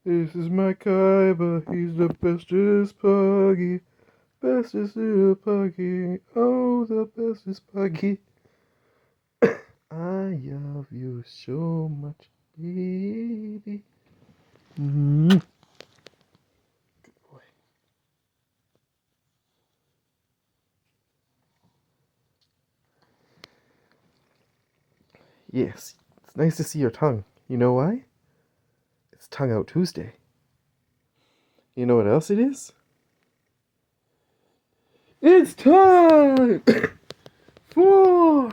This is my Kaiba, he's the bestest puggy. Bestest little puggy, oh, the bestest puggy. I love you so much, baby. Good boy. Yes, it's nice to see your tongue. You know why? It's Tongue Out Tuesday. You know what else it is? It's time for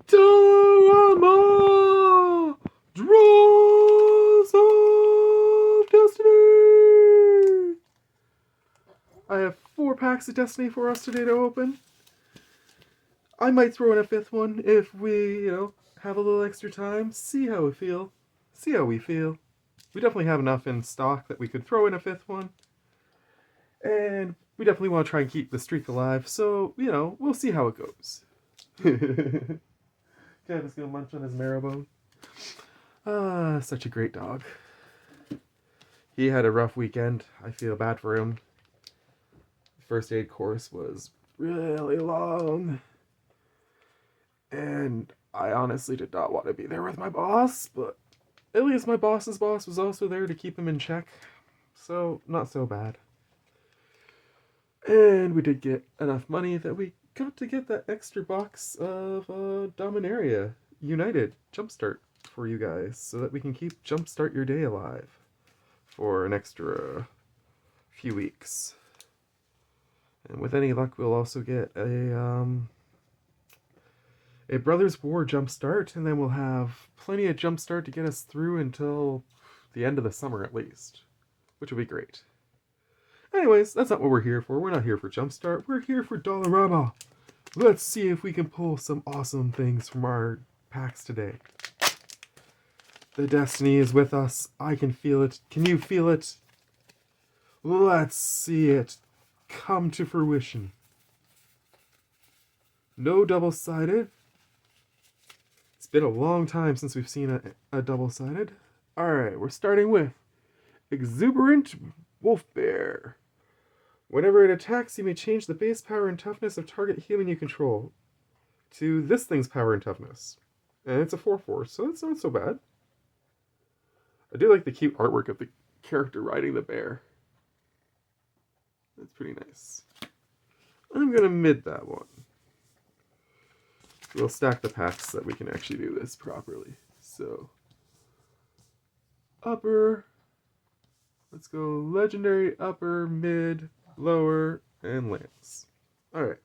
DOLLARAMA Draws of Destiny! I have 4 packs of Destiny for us today to open. I might throw in a 5th one if we, have a little extra time. See how we feel. We definitely have enough in stock that we could throw in a 5th one. And we definitely want to try and keep the streak alive, so, we'll see how it goes. Kevin's gonna munch on his marrowbone. Such a great dog. He had a rough weekend. I feel bad for him. The first aid course was really long. And I honestly did not want to be there with my boss, but at least my boss's boss was also there to keep him in check. So, not so bad. And we did get enough money that we got to get that extra box of Dominaria United Jumpstart for you guys so that we can keep Jumpstart Your Day alive for an extra few weeks. And with any luck, we'll also get a Brothers War Jumpstart, and then we'll have plenty of Jumpstart to get us through until the end of the summer at least, which will be great. Anyways, that's not what we're here for. We're not here for Jumpstart. We're here for DOLLARAMA. Let's see if we can pull some awesome things from our packs today. The destiny is with us. I can feel it. Can you feel it? Let's see it come to fruition. No double-sided. It's been a long time since we've seen a double-sided. Alright, we're starting with Exuberant Wolf Bear. Whenever it attacks, you may change the base power and toughness of target human you control to this thing's power and toughness. And it's a 4/4, so that's not so bad. I do like the cute artwork of the character riding the bear. That's pretty nice. I'm going to mid that one. We'll stack the packs so that we can actually do this properly. So, upper. Let's go legendary, upper, mid, lower, and lands. Alright.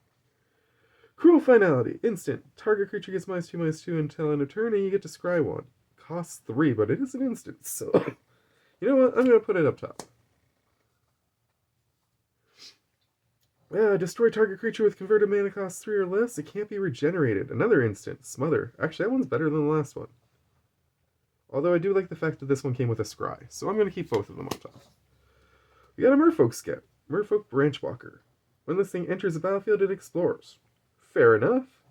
Cruel Finality. Instant. Target creature gets -2/-2 until end of turn, and you get to scry 1. Costs 3, but it is an instant, so... you know what? I'm going to put it up top. Destroy target creature with converted mana cost 3 or less. It can't be regenerated. Another instant. Smother. Actually, that one's better than the last one. Although I do like the fact that this one came with a scry, so I'm going to keep both of them on top. We got a Merfolk Skep. Merfolk Branchwalker. When this thing enters the battlefield, it explores. Fair enough.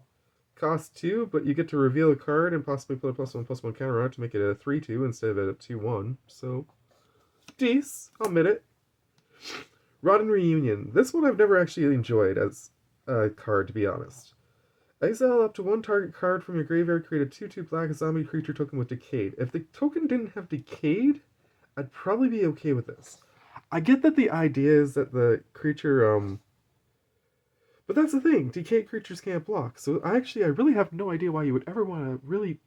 Cost 2, but you get to reveal a card and possibly put a +1/+1 counter on it to make it a 3/2 instead of a 2/1. So, dece. I'll admit it. Rotten Reunion. This one I've never actually enjoyed as a card, to be honest. Exile up to 1 target card from your graveyard, create a 2/2 black zombie creature token with Decayed. If the token didn't have Decayed, I'd probably be okay with this. I get that the idea is that the creature, but that's the thing, decayed creatures can't block, so I really have no idea why you would ever want to really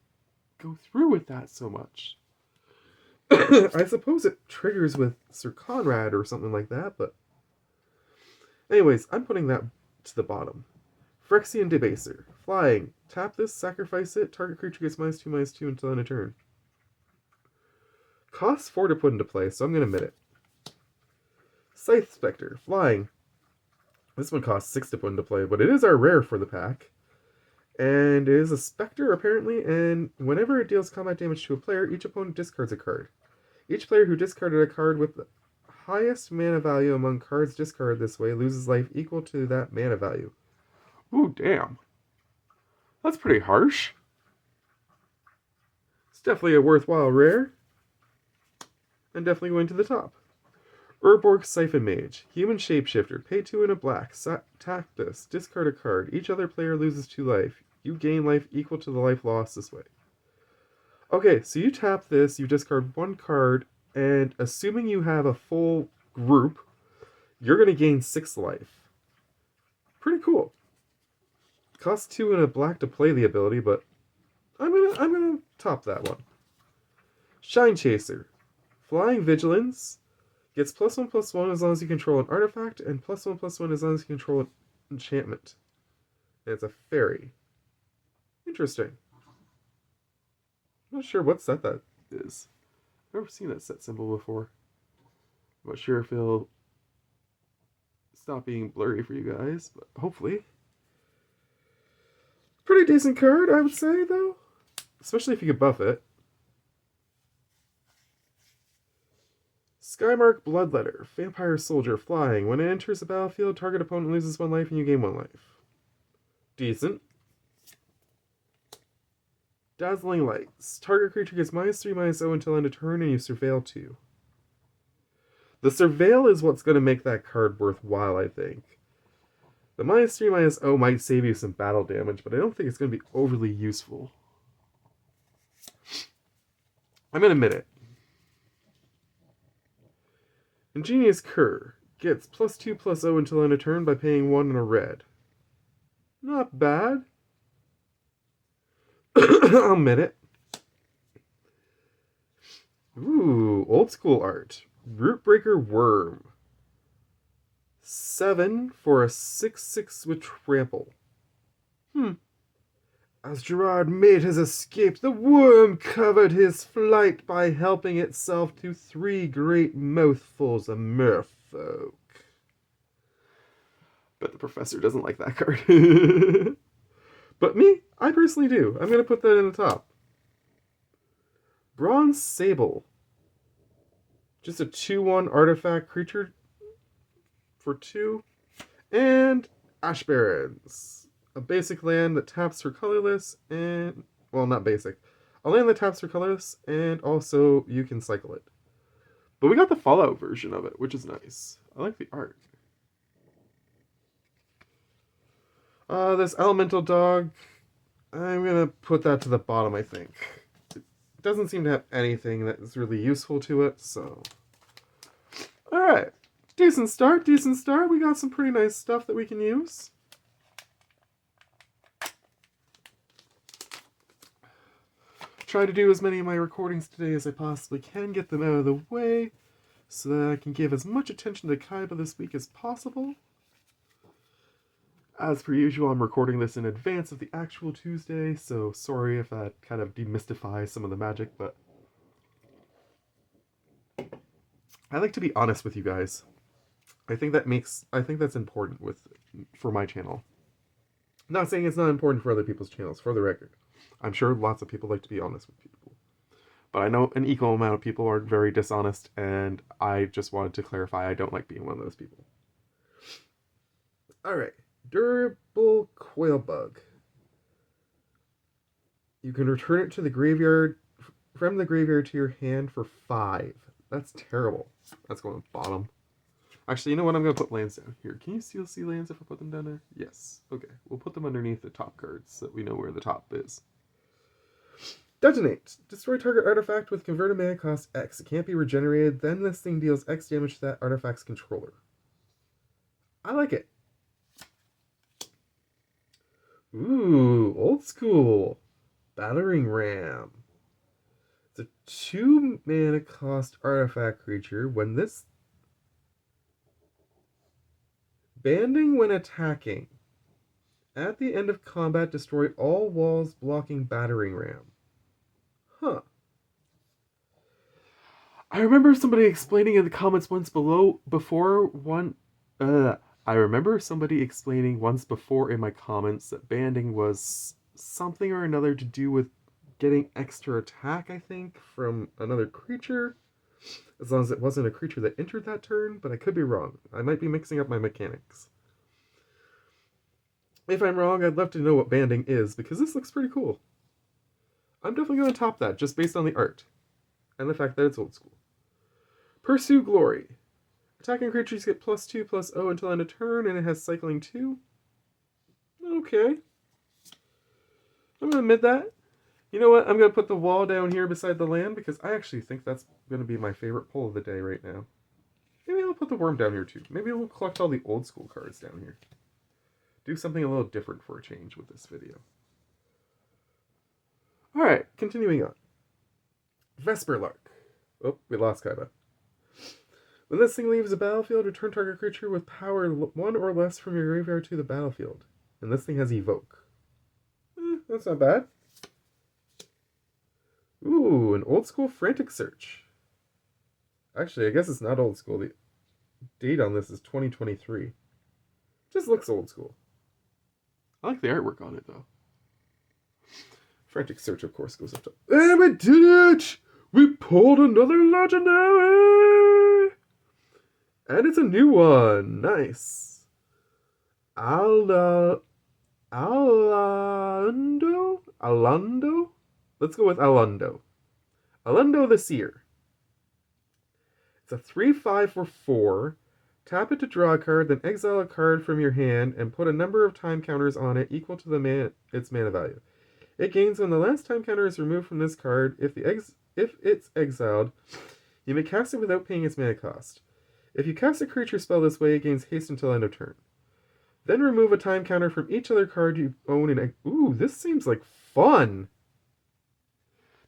go through with that so much. I suppose it triggers with Sir Conrad or something like that, but... anyways, I'm putting that to the bottom. Phyrexian Debaser. Flying. Tap this, sacrifice it, target creature gets -2/-2 until end of turn. Costs 4 to put into play, so I'm going to mid it. Scythe Spectre. Flying. This one costs 6 to put into play, but it is our rare for the pack. And it is a Spectre, apparently, and whenever it deals combat damage to a player, each opponent discards a card. Each player who discarded a card with the highest mana value among cards discarded this way loses life equal to that mana value. Ooh, damn. That's pretty harsh. It's definitely a worthwhile rare. and definitely going to the top. Urborg Siphon Mage, human shapeshifter, pay 2 and a black, tap this, discard a card. Each other player loses 2 life. You gain life equal to the life lost this way. Okay, so you tap this, you discard 1 card, and assuming you have a full group, you're going to gain 6 life. Pretty cool. Costs 2 and a black to play the ability, but I'm gonna top that one. Shine Chaser, Flying Vigilance, gets +1/+1 as long as you control an artifact, and +1/+1 as long as you control an enchantment. And it's a fairy. Interesting. I'm not sure what set that is. I've never seen that set symbol before. I'm not sure if it'll stop being blurry for you guys, but hopefully. Pretty decent card, I would say, though. Especially if you could buff it. Skymark Bloodletter, Vampire Soldier, Flying. When it enters the battlefield, target opponent loses 1 life and you gain 1 life. Decent. Dazzling Lights. Target creature gets -3/-0 until end of turn and you surveil 2. The surveil is what's going to make that card worthwhile, I think. The -3/-0 might save you some battle damage, but I don't think it's going to be overly useful. I'm going to admit it. Ingenious Cur. Gets +2/+0 until end of turn by paying 1 and a red. Not bad. I'll admit it. Ooh, old school art. Rootbreaker Worm. 7 for a 6/6 with trample. As Gerard Mate has escaped, the worm covered his flight by helping itself to 3 great mouthfuls of merfolk. Bet the professor doesn't like that card. But me, I personally do. I'm going to put that in the top. Bronze Sable. Just a 2/1 artifact creature for 2. And Ash Barrens. A basic land that taps for colorless and... Well, not basic. A land that taps for colorless and also you can cycle it. But we got the Fallout version of it, which is nice. I like the art. This Elemental Dog, I'm going to put that to the bottom, I think. It doesn't seem to have anything that is really useful to it, so... Alright. Decent start, decent start. We got some pretty nice stuff that we can use. Try to do as many of my recordings today as I possibly can, get them out of the way, so that I can give as much attention to Kaiba this week as possible. As per usual, I'm recording this in advance of the actual Tuesday, so sorry if that kind of demystifies some of the magic, but I like to be honest with you guys. I think that's important for my channel. Not saying it's not important for other people's channels, for the record. I'm sure lots of people like to be honest with people. But I know an equal amount of people are very dishonest, and I just wanted to clarify I don't like being one of those people. Alright. Durable Coil Bug. You can return it to the graveyard, from the graveyard to your hand for 5. That's terrible. That's going bottom. Actually, you know what? I'm going to put lands down here. Can you still see lands if I put them down there? Yes. Okay. We'll put them underneath the top cards so that we know where the top is. Detonate. Destroy target artifact with converted mana cost X. It can't be regenerated. Then this thing deals X damage to that artifact's controller. I like it. Ooh, old school. Battering Ram. It's a 2 mana cost artifact creature. When this... Banding when attacking. At the end of combat, destroy all walls blocking Battering Ram. Huh. I remember somebody explaining in the comments once I remember somebody explaining once before in my comments that banding was something or another to do with getting extra attack, I think, from another creature. As long as it wasn't a creature that entered that turn, but I could be wrong. I might be mixing up my mechanics. If I'm wrong, I'd love to know what banding is, because this looks pretty cool. I'm definitely going to top that, just based on the art. And the fact that it's old school. Pursue Glory. Attacking creatures get +2/+0 until end of turn, and it has cycling 2. Okay. I'm going to admit that. You know what? I'm going to put the wall down here beside the land because I actually think that's going to be my favorite pull of the day right now. Maybe I'll put the worm down here too. Maybe we'll collect all the old school cards down here. Do something a little different for a change with this video. Alright, continuing on. Vesper Lark. Oh, we lost Kaiba. When this thing leaves the battlefield, return target creature with power 1 or less from your graveyard to the battlefield. And this thing has Evoke. That's not bad. Ooh, an old school Frantic Search. Actually, I guess it's not old school. The date on this is 2023. Just looks old school. I like the artwork on it, though. Frantic Search, of course, goes up to... And we did it! We pulled another legendary! And it's a new one. Nice. Alando? Let's go with Alando. Alando the Seer. It's a 3/5 for 4. Tap it to draw a card, then exile a card from your hand and put a number of time counters on it equal to its mana value. It gains when the last time counter is removed from this card. If it's exiled, you may cast it without paying its mana cost. If you cast a creature spell this way, it gains haste until end of turn. Then remove a time counter from each other card you own and... Ooh, this seems like fun!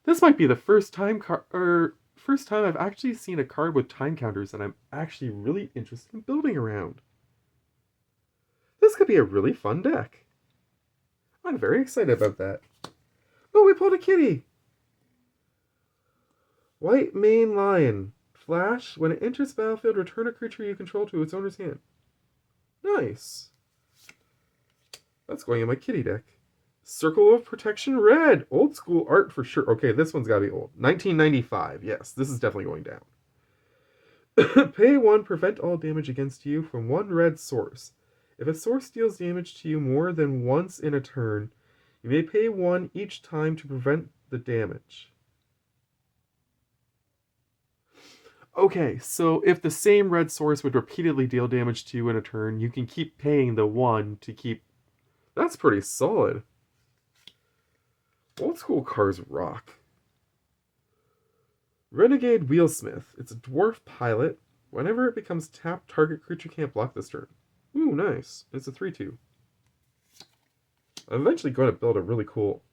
This might be the first time I've actually seen a card with time counters that I'm actually really interested in building around. This could be a really fun deck. I'm very excited about that. Oh, we pulled a kitty! White Mane Lion. Flash. When it enters the battlefield, return a creature you control to its owner's hand. Nice. That's going in my kitty deck. Circle of Protection Red. Old school art for sure. Okay, this one's got to be old. 1995. Yes, this is definitely going down. Pay 1, prevent all damage against you from 1 red source. If a source deals damage to you more than once in a turn, you may pay 1 each time to prevent the damage. Okay, so if the same red source would repeatedly deal damage to you in a turn, you can keep paying the 1 to keep... That's pretty solid. Old school cards rock. Renegade Wheelsmith. It's a dwarf pilot. Whenever it becomes tapped, target creature can't block this turn. Ooh, nice. It's a 3/2. I'm eventually going to build a really cool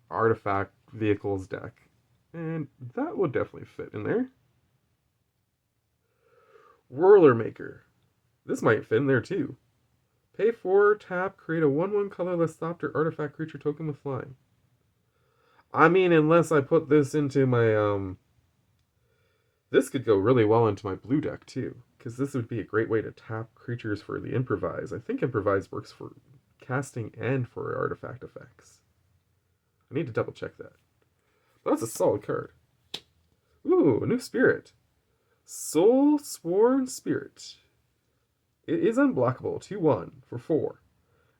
artifact vehicles deck. And that would definitely fit in there. Whirler Maker. This might fit in there too. Pay 4, tap, create a 1/1 colorless stopped or artifact creature token with flying. I mean, unless I put this into my, this could go really well into my blue deck too, because this would be a great way to tap creatures for the Improvise. I think Improvise works for casting and for artifact effects. I need to double check that. But that's a solid card. Ooh, a new spirit. Soul Sworn Spirit. It is unblockable, 2/1 for 4.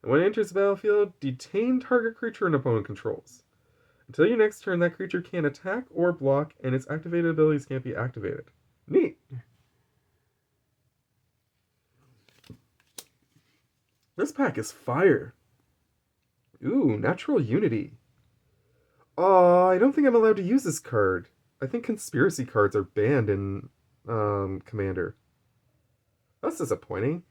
And when it enters the battlefield, detain target creature an opponent controls. Until your next turn, that creature can't attack or block, and its activated abilities can't be activated. Neat! This pack is fire. Ooh, Natural Unity. I don't think I'm allowed to use this card. I think conspiracy cards are banned in Commander. That's disappointing.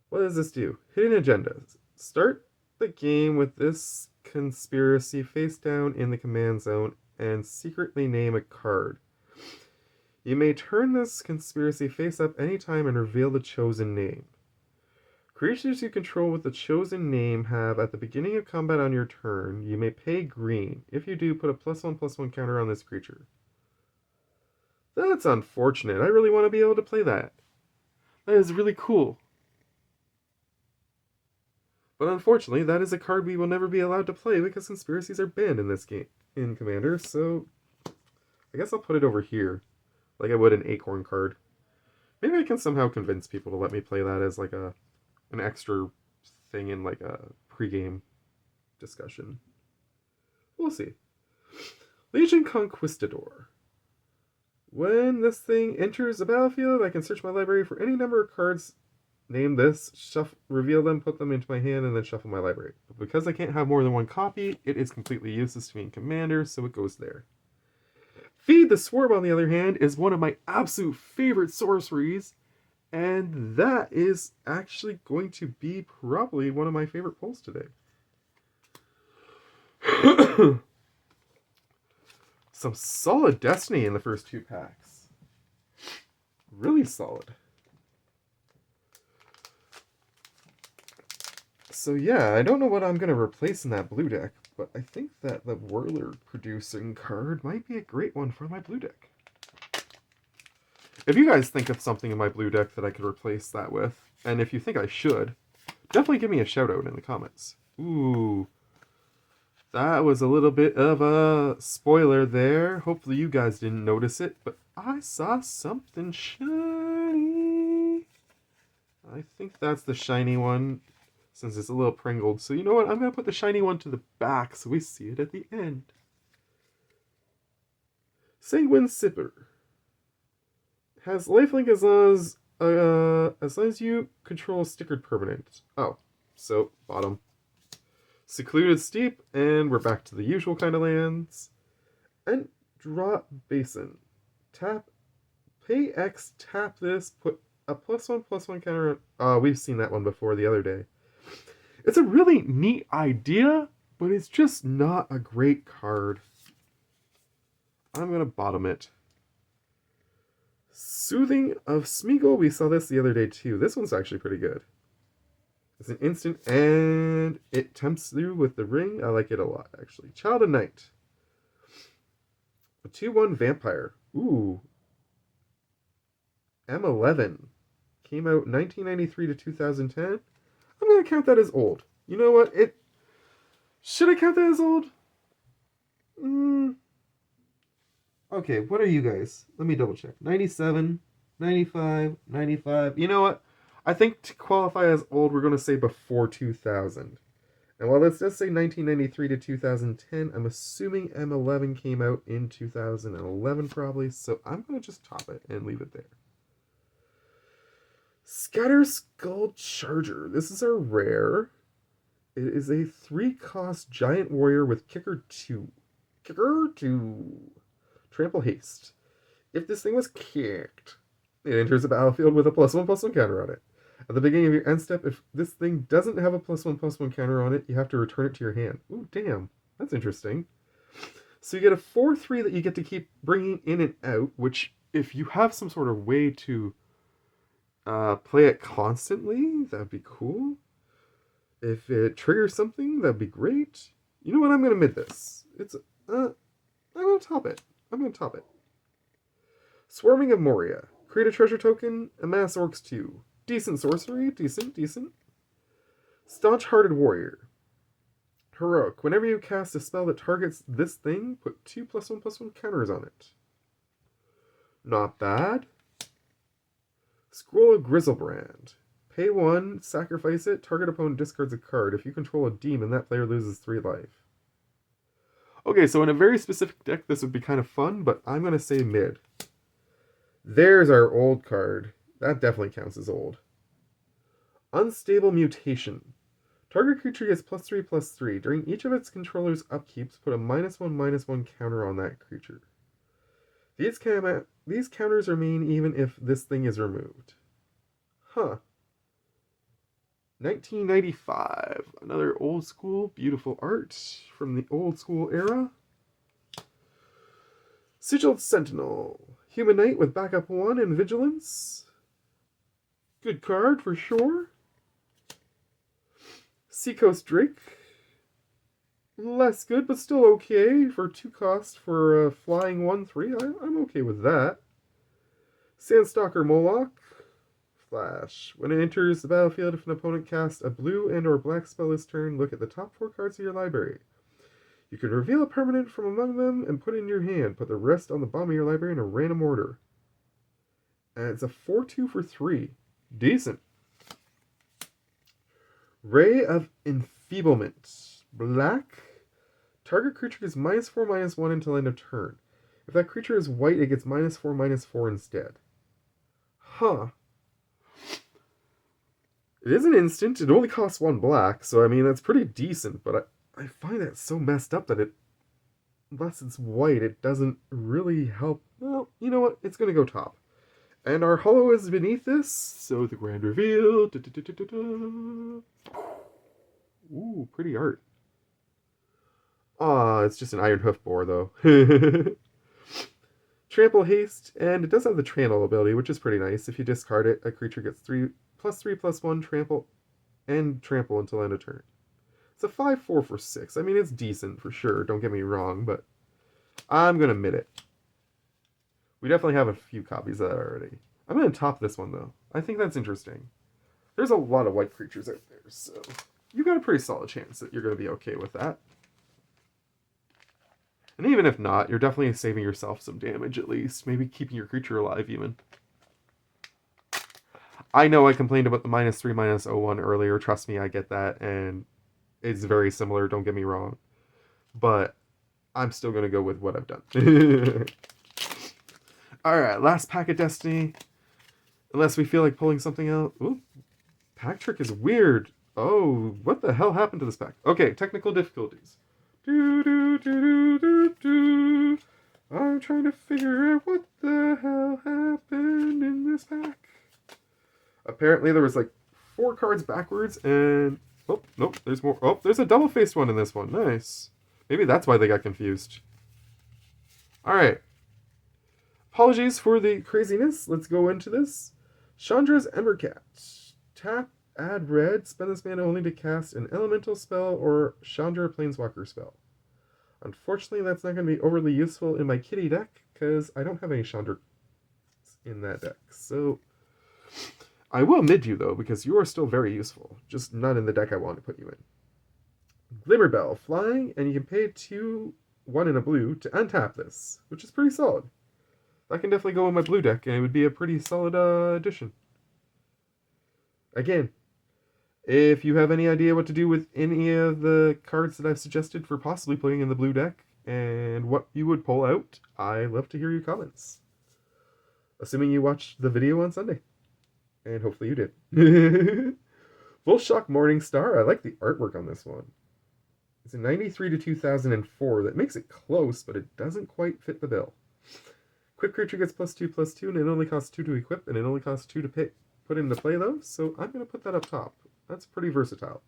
What does this do? Hidden agendas. Start the game with this conspiracy face down in the command zone and secretly name a card. You may turn this conspiracy face up anytime and reveal the chosen name. Creatures you control with the chosen name have, at the beginning of combat on your turn, you may pay green. If you do, put a +1/+1 counter on this creature. That's unfortunate. I really want to be able to play that. That is really cool. But unfortunately, that is a card we will never be allowed to play because conspiracies are banned in this game, in Commander, so I guess I'll put it over here, like I would an Acorn card. Maybe I can somehow convince people to let me play that as like an extra thing in like a pregame discussion. We'll see. Legion Conquistador. When this thing enters the battlefield, I can search my library for any number of cards. Name this, shuffle, reveal them, put them into my hand, and then shuffle my library. But because I can't have more than one copy, it is completely useless to me in Commander, so it goes there. Feed the Swarm, on the other hand, is one of my absolute favorite sorceries, and that is actually going to be probably one of my favorite pulls today. Some solid Destiny in the first two packs. Really solid. So yeah, I don't know what I'm going to replace in that blue deck, but I think that the Whirler producing card might be a great one for my blue deck. If you guys think of something in my blue deck that I could replace that with, and if you think I should, definitely give me a shout out in the comments. Ooh, that was a little bit of a spoiler there. Hopefully you guys didn't notice it, but I saw something shiny. I think that's the shiny one, since it's a little pringled. So you know what? I'm going to put the shiny one to the back so we see it at the end. Sanguine Sipper. Has lifelink as long as you control stickered permanent. Oh, so bottom. Secluded Steep, and we're back to the usual kind of lands. And Drop Basin. Tap, pay X, tap this, put a +1/+1 counter on. We've seen that one before the other day. It's a really neat idea, but it's just not a great card. I'm going to bottom it. Soothing of Smeagol, we saw this the other day too. This one's actually pretty good. It's an instant, and it tempts through with the ring. I like it a lot, actually. Child of Night. A 2/1 Vampire. Ooh. M11. Came out 1993 to 2010. I'm going to count that as old. You know what? Should I count that as old? Okay, what are you guys? Let me double check. 97, 95, 95. You know what? I think to qualify as old, we're going to say before 2000. And while this does say 1993 to 2010, I'm assuming M11 came out in 2011 probably, so I'm going to just top it and leave it there. Scatter Skull Charger. This is a rare. It is a 3-cost giant warrior with Kicker 2. Kicker 2. Trample Haste. If this thing was kicked, it enters the battlefield with a +1/+1 counter on it. At the beginning of your end step, if this thing doesn't have a +1/+1 counter on it, you have to return it to your hand. Ooh, damn. That's interesting. So you get a 4/3 that you get to keep bringing in and out, which if you have some sort of way to play it constantly, that'd be cool. If it triggers something, that'd be great. You know what? I'm going to mid this. I'm going to top it. Swarming of Moria. Create a treasure token, amass orcs 2. Decent sorcery. Decent. Staunch-Hearted Warrior. Heroic. Whenever you cast a spell that targets this thing, put 2 +1/+1 counters on it. Not bad. Scroll of Grizzlebrand. Pay 1, sacrifice it, target opponent discards a card. If you control a demon, that player loses 3 life. Okay, so in a very specific deck, this would be kind of fun, but I'm going to say mid. There's our old card. That definitely counts as old. Unstable Mutation. Target creature gets +3/+3. During each of its controller's upkeeps, put a -1/-1 counter on that creature. These counters remain even if this thing is removed. Huh. 1995. Another old school, beautiful art from the old school era. Sigiled Sentinel. Human Knight with backup 1 and Vigilance. Good card for sure. Seacoast Drake. Less good, but still okay for 2 cost for a flying 1/3. I'm okay with that. Sandstalker Moloch. Flash. When it enters the battlefield, if an opponent casts a blue and or black spell this turn, look at the top 4 cards of your library. You can reveal a permanent from among them and put it in your hand. Put the rest on the bottom of your library in a random order. And it's a 4/2 for 3. Decent. Ray of Enfeeblement. Black. Target creature is -4/-1 until end of turn. If that creature is white, it gets -4/-4 instead. Huh. It is an instant. It only costs 1 black, so I mean, that's pretty decent, but I find that so messed up that unless it's white, it doesn't really help. Well, you know what? It's going to go top. And our holo is beneath this, so the grand reveal. Da, da, da, da, da. Ooh, pretty art. Ah, it's just an iron hoof boar, though. Trample haste, and it does have the trample ability, which is pretty nice. If you discard it, a creature gets 3/3/1 trample and trample until end of turn. It's a 5/4 for 6. I mean, it's decent for sure, don't get me wrong, but I'm going to admit it. We definitely have a few copies of that already. I'm going to top this one, though. I think that's interesting. There's a lot of white creatures out there, so you got a pretty solid chance that you're going to be okay with that. And even if not, you're definitely saving yourself some damage at least. Maybe keeping your creature alive, even. I know I complained about the -3/-01 earlier. Trust me, I get that, and it's very similar, don't get me wrong. But I'm still going to go with what I've done. Alright, last pack of Destiny. Unless we feel like pulling something out. Ooh, pack trick is weird. Oh, what the hell happened to this pack? Okay, technical difficulties. I'm trying to figure out what the hell happened in this pack. Apparently there was like 4 cards backwards and... Oh, nope, there's more. Oh, there's a double-faced one in this one. Nice. Maybe that's why they got confused. Alright. Apologies for the craziness. Let's go into this. Chandra's Embercat. Tap, add red, spend this mana only to cast an elemental spell or Chandra Planeswalker spell. Unfortunately, that's not going to be overly useful in my kitty deck, because I don't have any Chandra in that deck. So, I will mid you, though, because you are still very useful. Just not in the deck I want to put you in. Glimmerbell, flying, and you can pay 2, 1 and a blue to untap this, which is pretty solid. That can definitely go in my blue deck, and it would be a pretty solid addition. Again, if you have any idea what to do with any of the cards that I've suggested for possibly playing in the blue deck, and what you would pull out, I'd love to hear your comments. Assuming you watched the video on Sunday. And hopefully you did. Full Shock Morningstar, I like the artwork on this one. It's a 93 to 2004. That makes it close, but it doesn't quite fit the bill. Quick creature gets +2/+2, and it only costs 2 to equip, and it only costs 2 to put into play, though, so I'm going to put that up top. That's pretty versatile.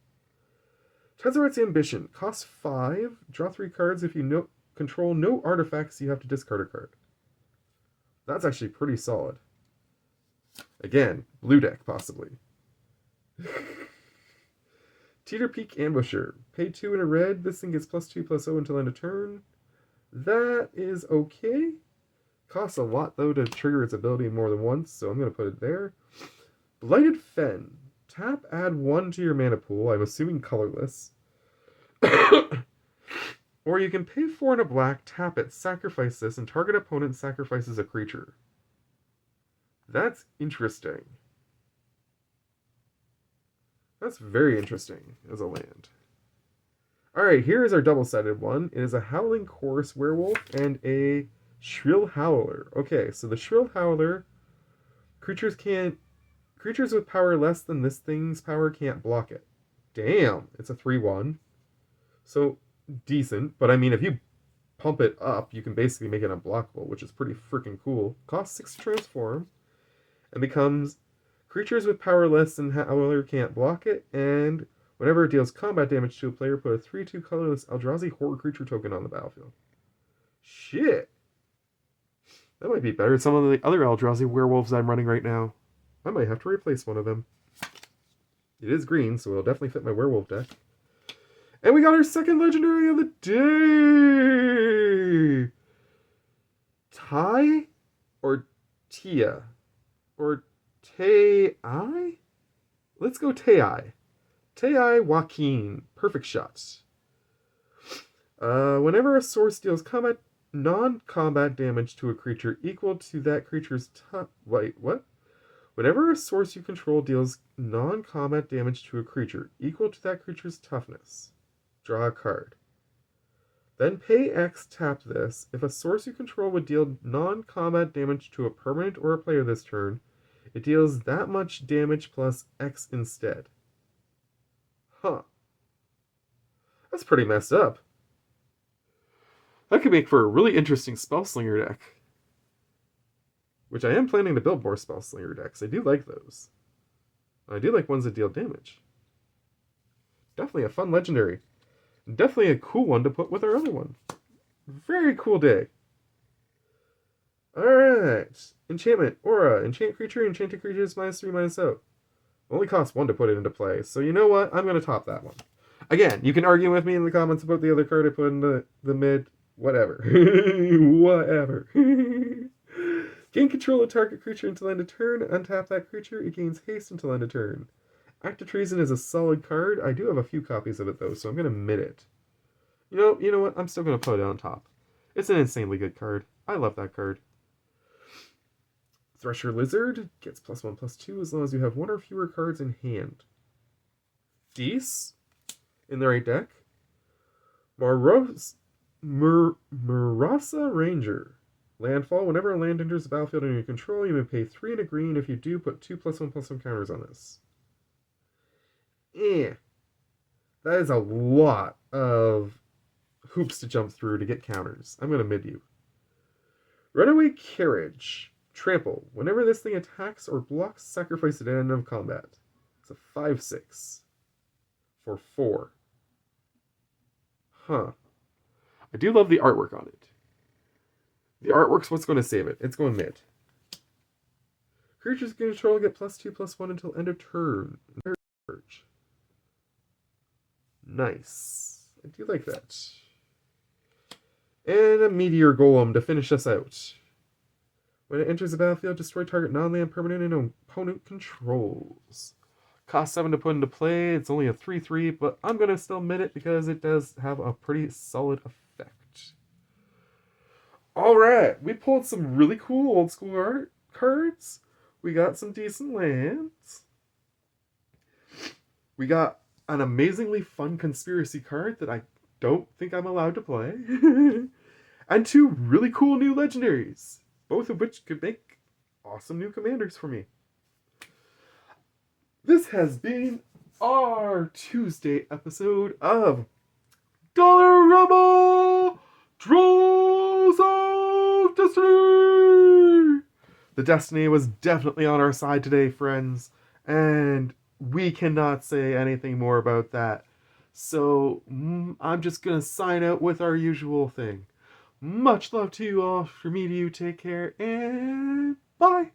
Tezzeret's Ambition. Costs 5. Draw 3 cards. If you control no artifacts, you have to discard a card. That's actually pretty solid. Again, blue deck, possibly. Teeter Peak Ambusher. Pay 2 in a red. This thing gets +2/+0 until end of turn. That is okay. Costs a lot, though, to trigger its ability more than once, so I'm going to put it there. Blighted Fen. Tap, add 1 to your mana pool. I'm assuming colorless. Or you can pay 4 and a black, tap it, sacrifice this, and target opponent sacrifices a creature. That's interesting. That's very interesting as a land. Alright, here is our double-sided one. It is a Howling Chorus Werewolf and a Shrill Howler. Okay, so the Shrill Howler, creatures with power less than this thing's power can't block it. Damn, it's a 3/1. So, decent. But I mean, if you pump it up, you can basically make it unblockable, which is pretty freaking cool. Costs 6 to transform, and becomes creatures with power less than Howler can't block it, and whenever it deals combat damage to a player, put a 3/2 colorless Eldrazi horror creature token on the battlefield. Shit! That might be better than some of the other Eldrazi werewolves I'm running right now. I might have to replace one of them. It is green, so it'll definitely fit my werewolf deck. And we got our second legendary of the day! Tai or Tia? Or Tei? Let's go Tei. Tei Joaquin. Perfect shots. Whenever a source deals non-combat damage to a creature equal to that creature's Wait, what? Whenever a source you control deals non-combat damage to a creature equal to that creature's toughness, draw a card. Then pay X, tap this. If a source you control would deal non-combat damage to a permanent or a player this turn, it deals that much damage plus X instead. Huh. That's pretty messed up. That could make for a really interesting Spellslinger deck. Which I am planning to build more Spellslinger decks. I do like those. I do like ones that deal damage. Definitely a fun legendary. Definitely a cool one to put with our other one. Very cool day. Alright. Enchantment. Aura. Enchant creature. Enchanted creatures -3/-0. Only costs 1 to put it into play. So you know what? I'm going to top that one. Again, you can argue with me in the comments about the other card I put in the mid. Whatever. Whatever. Gain control of target creature until end of turn. Untap that creature. It gains haste until end of turn. Act of Treason is a solid card. I do have a few copies of it, though, so I'm going to mid it. You know what? I'm still going to put it on top. It's an insanely good card. I love that card. Thresher Lizard gets +1/+2 as long as you have 1 or fewer cards in hand. Dees, in the right deck. Marasa Ranger. Landfall. Whenever a land enters the battlefield under your control, you may pay 3 and a green. If you do, put 2 +1/+1 counters on this. That is a lot of hoops to jump through to get counters. I'm going to mid you. Runaway Carriage. Trample. Whenever this thing attacks or blocks, sacrifice it at the end of combat. It's a 5/6 for 4. Huh. I do love the artwork on it. The artwork's what's going to save it. It's going mid. Creatures control get +2/+1 until end of turn. Nice. I do like that. And a Meteor Golem to finish us out. When it enters the battlefield, destroy target non-land permanent and opponent controls. Cost 7 to put into play. It's only a 3/3, but I'm going to still mid it because it does have a pretty solid effect. Alright, we pulled some really cool old school art cards. We got some decent lands. We got an amazingly fun conspiracy card that I don't think I'm allowed to play. And 2 really cool new legendaries, both of which could make awesome new commanders for me. This has been our Tuesday episode of DOLLARAMA Draws of Destiny! The destiny was definitely on our side today, friends, and we cannot say anything more about that. So I'm just going to sign out with our usual thing. Much love to you all. From me to you, take care, and bye!